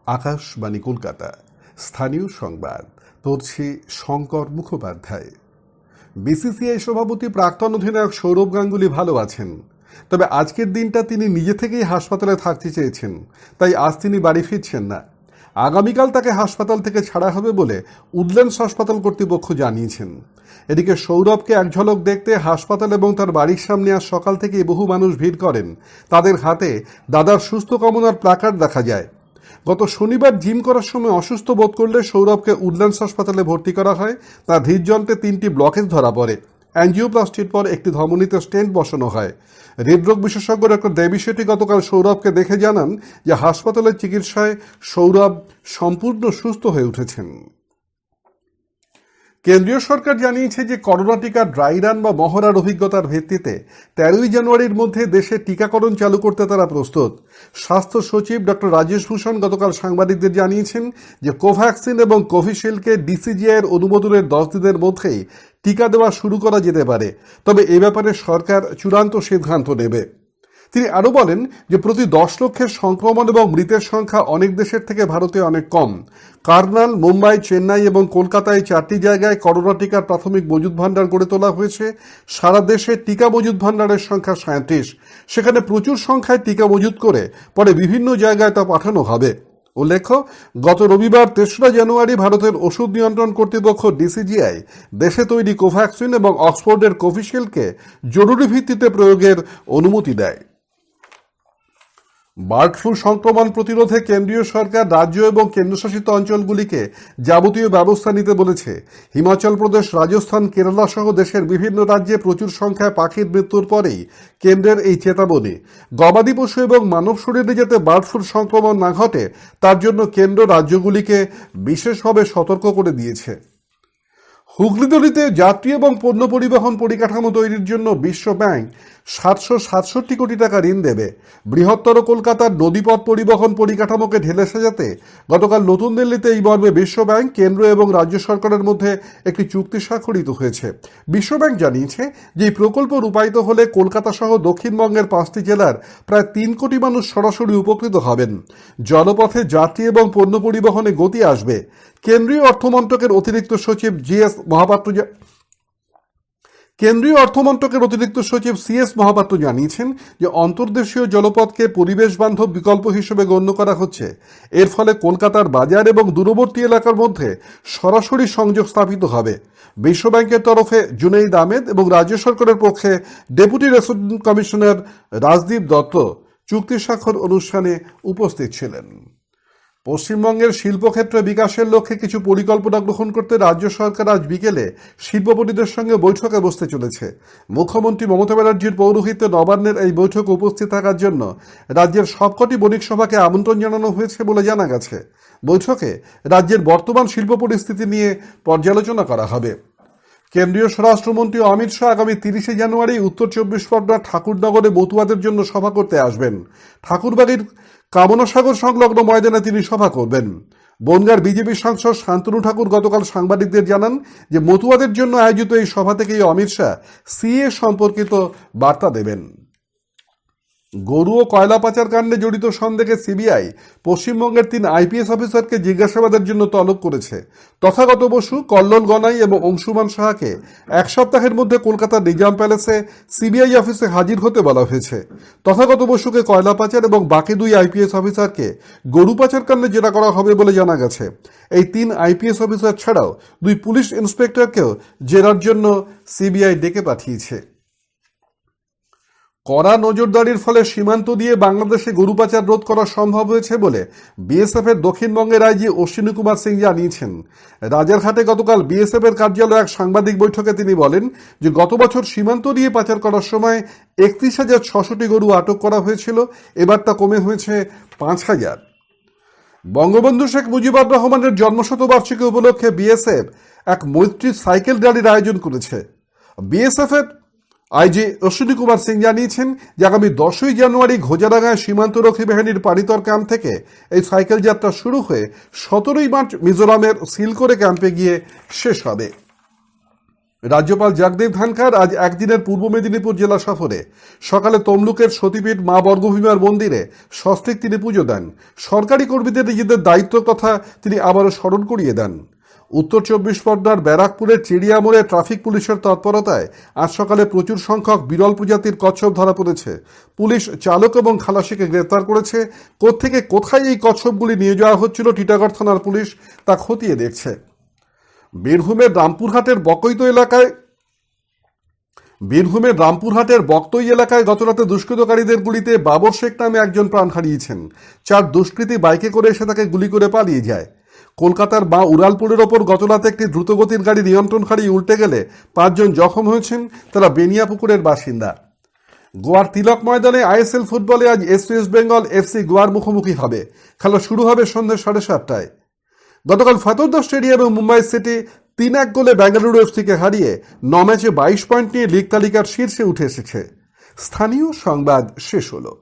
আকাশবাণী কলকাতা, স্থানীয় সংবাদ পড়ছি শঙ্কর মুখোপাধ্যায়। বিসিসিআই সভাপতি প্রাক্তন অধিনায়ক সৌরভ গাঙ্গুলি ভালো আছেন, তবে আজকের দিনটা তিনি নিজে থেকেই হাসপাতালে থাকতে চেয়েছেন, তাই আজ তিনি বাড়ি ফিরছেন না। আগামীকাল তাকে হাসপাতাল থেকে ছাড়া হবে বলে উডল্যান্ডস হাসপাতাল কর্তৃপক্ষ জানিয়েছেন। এদিকে সৌরভকে এক ঝলক দেখতে হাসপাতাল এবং তার বাড়ির সামনে আজ সকাল থেকে বহু মানুষ ভিড় করেন। তাদের হাতে দাদার সুস্থ কামনার প্ল্যাকার্ড দেখা যায়। গত শনিবার জিম করার সময় অসুস্থ বোধ করলে সৌরভকে উডল্যান্ডস হাসপাতালে ভর্তি করা হয়। তার হৃদযন্ত্রে 3টি ব্লকেজ ধরা পড়ে। অ্যাঞ্জিওপ্লাস্টির পর একটি ধমনীতে স্টেন্ট বসানো হয়। হৃদরোগ বিশেষজ্ঞ ডক্টর দেবী শেঠি গতকাল সৌরভকে দেখে জানান যে হাসপাতালের চিকিৎসায় সৌরভ সম্পূর্ণ সুস্থ হয়ে উঠেছেন। কেন্দ্রীয় সরকার জানিয়েছে যে করোনা টিকা ড্রাই রান বা মহড়ার অভিজ্ঞতার ভিত্তিতে 13ই জানুয়ারির মধ্যে দেশে টিকাকরণ চালু করতে তারা প্রস্তুত। স্বাস্থ্য সচিব ডক্টর রাজেশ ভূষণ গতকাল সাংবাদিকদের জানিয়েছেন যে কোভ্যাক্সিন এবং কোভিশিল্ডকে ডিসিজিআইয়ের অনুমোদনের 10 দিনের মধ্যেই টিকা দেওয়া শুরু করা যেতে পারে, তবে এ ব্যাপারে সরকার চূড়ান্ত সিদ্ধান্ত নেবে। তিনি আরও বলেন যে প্রতি 10 লক্ষের সংক্রমণ এবং মৃতের সংখ্যা অনেক দেশের থেকে ভারতে অনেক কম। কার্নাল, মুম্বাই, চেন্নাই এবং কলকাতায় 4টি জায়গায় করোনা টিকার প্রাথমিক মজুদ ভাণ্ডার গড়ে তোলা হয়েছে। সারা দেশে টিকা মজুদ ভাণ্ডারের সংখ্যা 37। সেখানে প্রচুর সংখ্যায় টিকা মজুদ করে পরে বিভিন্ন জায়গায় তা পাঠানো হবে। উল্লেখ্য, গত রবিবার 3রা জানুয়ারি ভারতের ওষুধ নিয়ন্ত্রণ কর্তৃপক্ষ ডিসিজিআই দেশে তৈরি কোভ্যাক্সিন এবং অক্সফোর্ডের কোভিশিল্ডকে জরুরি ভিত্তিতে প্রয়োগের অনুমতি দেয়। বার্ড ফ্লু সংক্রমণ প্রতিরোধে কেন্দ্রীয় সরকার রাজ্য এবং কেন্দ্রশাসিত অঞ্চলগুলিকে যাবতীয় ব্যবস্থা নিতে বলেছে। হিমাচল প্রদেশ, রাজস্থান, কেরালা সহ দেশের বিভিন্ন রাজ্যে প্রচুর সংখ্যায় পাখির মৃত্যুর পরেই কেন্দ্রের এই চেতাবনী। গবাদি পশু এবং মানব শরীরে যাতে বার্ড ফ্লুর সংক্রমণ না ঘটে তার জন্য কেন্দ্র রাজ্যগুলিকে বিশেষভাবে সতর্ক করে দিয়েছে। হুগলি নদীতে যাত্রী এবং পণ্য পরিবহন পরিকাঠামো তৈরির জন্য বিশ্ব ব্যাংক 767 কোটি টাকা ঋণ দেবে। বৃহত্তর কলকাতার নদীপথ পরিবহন পরিকাঠামোকে ঢেলে সাজাতে গতকাল নতুন দিল্লিতে এই মর্মে বিশ্ব ব্যাংক, কেন্দ্র এবং রাজ্য সরকারের মধ্যে একটি চুক্তি স্বাক্ষরিত হয়েছে। বিশ্ব ব্যাংক জানিয়েছে যে এই প্রকল্প রূপায়িত হলে কলকাতা সহ দক্ষিণবঙ্গের 5টি জেলার প্রায় 3 কোটি মানুষ সরাসরি উপকৃত হবেন। জলপথে যাত্রী এবং পণ্য পরিবহনে গতি আসবে। কেন্দ্রীয় অর্থমন্ত্রকের অতিরিক্ত সচিব CS মহাপাত্র জানিয়েছেন যে অন্তর্দেশীয় জলপথকে পরিবেশ বান্ধব বিকল্প হিসেবে গণ্য করা হচ্ছে। এর ফলে কলকাতার বাজার এবং দূরবর্তী এলাকার মধ্যে সরাসরি সংযোগ স্থাপিত হবে। বিশ্ব ব্যাংকের তরফে জুনেইদ আহমেদ এবং রাজ্য সরকারের পক্ষে deputy resident commissioner Rajdeep Dutta চুক্তি স্বাক্ষর অনুষ্ঠানে উপস্থিত ছিলেন। পশ্চিমবঙ্গের শিল্পক্ষেত্রে বিকাশের লক্ষ্যে কিছু পরিকল্পনা গ্রহণ করতে রাজ্য সরকার আজ বিকেলে শিল্পপতিদের সঙ্গে বৈঠকে বসতে চলেছে। মুখ্যমন্ত্রী মমতা ব্যানার্জির পৌরোহিত্যে নবান্নের এই বৈঠকে উপস্থিত থাকার জন্য রাজ্যের সবকটি বণিক সভাকে আমন্ত্রণ জানানো হয়েছে বলে জানা গেছে। বৈঠকে রাজ্যের বর্তমান শিল্প পরিস্থিতি নিয়ে পর্যালোচনা করা হবে। কেন্দ্রীয় স্বরাষ্ট্রমন্ত্রী অমিত শাহ আগামী 30শে জানুয়ারি উত্তর 24 পরগনা ঠাকুরনগরে মতুয়াদের জন্য সভা করতে আসবেন। ঠাকুরবাড়ির কামনা সাগর সংলগ্ন ময়দানে তিনি সভা করবেন। বনগাঁর বিজেপি সাংসদ শান্তনু ঠাকুর গতকাল সাংবাদিকদের জানান যে মতুয়াদের জন্য আয়োজিত এই সভা থেকেই অমিত শাহ সিএ সম্পর্কিত বার্তা দেবেন। গরু ও কয়লা পাচার কাণ্ডে জড়িত সন্দেহে সিবিআই পশ্চিমবঙ্গের 3 আইপিএস অফিসারকে জিজ্ঞাসাবাদের জন্য তলব করেছে। তথাগত বসু, কল্লোল গনাই এবং অংশুমান সাহাকে 1 সপ্তাহের মধ্যে কলকাতার নিজাম প্যালেসে সিবিআই অফিসে হাজির হতে বলা হয়েছে। তথাগত বসুকে কয়লা পাচার এবং বাকি 2 আইপিএস অফিসারকে গরু পাচার কাণ্ডে জেরা করা হবে বলে জানা গেছে। এই 3 আইপিএস অফিসার ছাড়াও 2 পুলিশ ইন্সপেক্টরকেও জেরার জন্য সিবিআই ডেকে পাঠিয়েছে। কড়া নজরদারির ফলে সীমান্ত দিয়ে বাংলাদেশে গরু পাচার রোধ করা সম্ভব হয়েছে বলে বিএসএফ এর দক্ষিণবঙ্গের আইজি অশ্বিনী কুমার সিং জানিয়েছেন। রাজারহাটে গতকাল বিএসএফ এর কার্যালয়ে এক সাংবাদিক বৈঠকে তিনি বলেন যে গত বছর সীমান্ত দিয়ে পাচার করার সময় 31,600টি গরু আটক করা হয়েছিল, এবার তা কমে হয়েছে 5,000। বঙ্গবন্ধু শেখ মুজিবুর রহমানের জন্মশতবার্ষিকী উপলক্ষে বিএসএফ এক মৈত্রী সাইকেল র্যালির আয়োজন করেছে। বিএসএফ এর আইজি অশ্বিনী কুমার সিং জানিয়েছেন যে আগামী 10ই জানুয়ারি ঘোজাডাঙ্গায় সীমান্তরক্ষী বাহিনীর পানিতর ক্যাম্প থেকে এই সাইকেল যাত্রা শুরু হয়ে 17ই মার্চ মিজোরামের সিলকোরে ক্যাম্পে গিয়ে শেষ হবে। রাজ্যপাল জগদীপ ধনখড় আজ একদিনের পূর্ব মেদিনীপুর জেলা সফরে। সকালে তমলুকের সতীপীঠ মা বর্গভীমার মন্দিরে ষষ্ঠীক তিনি পুজো দেন। সরকারি কর্মীদের নিজেদের দায়িত্ব কথা তিনি আবারও স্মরণ করিয়ে দেন। উত্তর চব্বিশ পরগনার ব্যারাকপুরের চিড়িয়ামোড়ে ট্রাফিক পুলিশের তৎপরতায় আজ সকালে প্রচুর সংখ্যক বিরল প্রজাতির কচ্ছপ ধরা পড়েছে। পুলিশ চালক এবং খালাসিকে গ্রেপ্তার করেছে। কোত্থেকে কোথায় এই কচ্ছপগুলি নিয়ে যাওয়া হচ্ছিল টিটাগড় থানার পুলিশ তা খতিয়ে দেখছে। বীরভূমের রামপুরহাটের বকতই এলাকায় গতরাতে দুষ্কৃতকারীদের গুলিতে বাবর শেখ নামে একজন প্রাণ হারিয়েছেন। 4 দুষ্কৃতী বাইকে করে এসে তাকে গুলি করে পালিয়ে যায়। কলকাতার মা উড়ালপুরের ওপর গতরাতে একটি দ্রুতগতির গাড়ি নিয়ন্ত্রণ হারিয়ে উল্টে গেলে 5 জন জখম হয়েছেন। তারা বেনিয়াপুকুরের বাসিন্দা। গোয়ার তিলক ময়দানে আইএসএল ফুটবলে আজ ইস্ট বেঙ্গল এফসি গোয়ার মুখোমুখি হবে। খেলা শুরু হবে সন্ধ্যে 7:30টায়। গতকাল ফতোরদা স্টেডিয়ামে মুম্বাই সিটি 3-1 গোলে বেঙ্গালুরু এফসিকে হারিয়ে 9 ম্যাচে 22 পয়েন্ট নিয়ে লিগ তালিকার শীর্ষে উঠে এসেছে। স্থানীয় সংবাদ শেষ হলো।